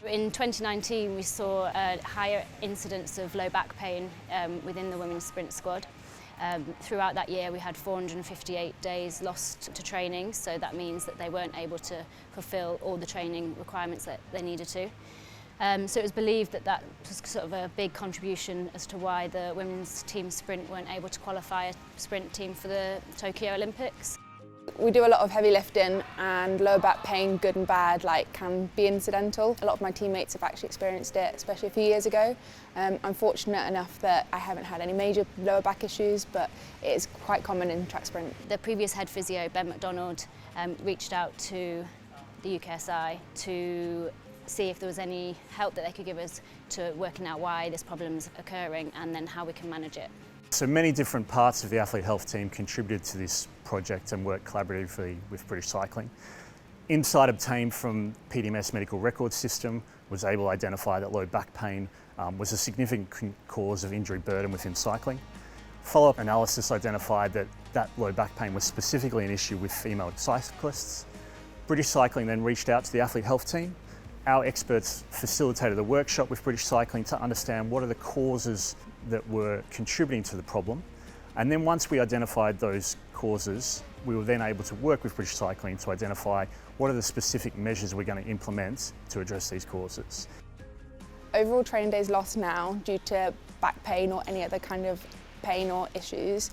In 2019 we saw a higher incidence of low back pain within the women's sprint squad. Throughout that year we had 458 days lost to training, so that means that they weren't able to fulfil all the training requirements that they needed to. So it was believed that that was sort of a big contribution as to why the women's team sprint weren't able to qualify a sprint team for the Tokyo Olympics. We do a lot of heavy lifting, and lower back pain, good and bad, can be incidental. A lot of my teammates have actually experienced it, especially a few years ago. I'm fortunate enough that I haven't had any major lower back issues, but it is quite common in track sprint. The previous head physio, Ben McDonald, reached out to the UKSI to see if there was any help that they could give us to working out why this problem is occurring and then how we can manage it. So many different parts of the Athlete Health team contributed to this project and worked collaboratively with British Cycling. Insight obtained from PDMS medical record system was able to identify that low back pain was a significant cause of injury burden within cycling. Follow-up analysis identified that low back pain was specifically an issue with female cyclists. British Cycling then reached out to the Athlete Health team. Our experts facilitated a workshop with British Cycling to understand what are the causes that were contributing to the problem. And then once we identified those causes, we were then able to work with British Cycling to identify what are the specific measures we're going to implement to address these causes. Overall training days lost now due to back pain or any other kind of pain or issues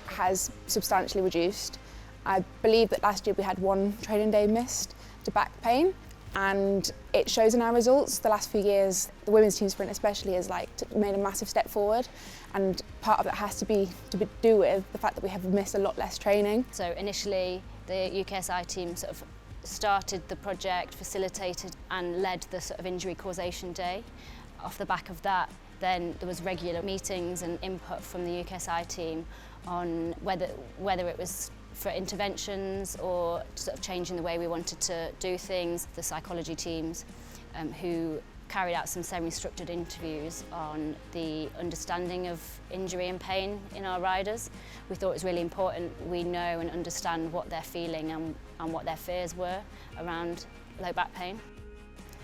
has substantially reduced. I believe that last year we had 1 training day missed to back pain, and it shows in our results. The last few years, the women's team sprint especially has made a massive step forward, and part of it has to do with the fact that we have missed a lot less training. So initially the UKSI team sort of started the project, facilitated and led the sort of injury causation day. Off the back of that, then there was regular meetings and input from the UKSI team on whether it was for interventions or sort of changing the way we wanted to do things. The psychology teams who carried out some semi-structured interviews on the understanding of injury and pain in our riders. We thought it was really important we know and understand what they're feeling and what their fears were around low back pain.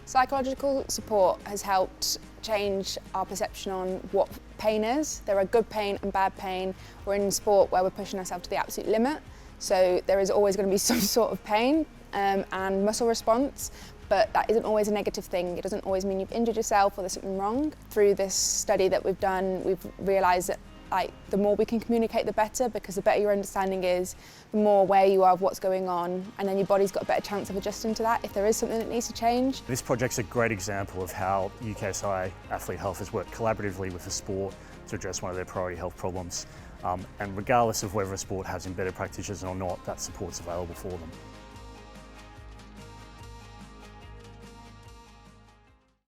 Psychological support has helped change our perception on what pain is. There are good pain and bad pain. We're in sport where we're pushing ourselves to the absolute limit. So there is always going to be some sort of pain and muscle response, but that isn't always a negative thing. It doesn't always mean you've injured yourself or there's something wrong. Through this study that we've done, we've realised that the more we can communicate, the better, because the better your understanding is, the more aware you are of what's going on, and then your body's got a better chance of adjusting to that if there is something that needs to change. This project's a great example of how UKSI Athlete Health has worked collaboratively with the sport to address one of their priority health problems. And regardless of whether a sport has embedded practitioners or not, that support's available for them.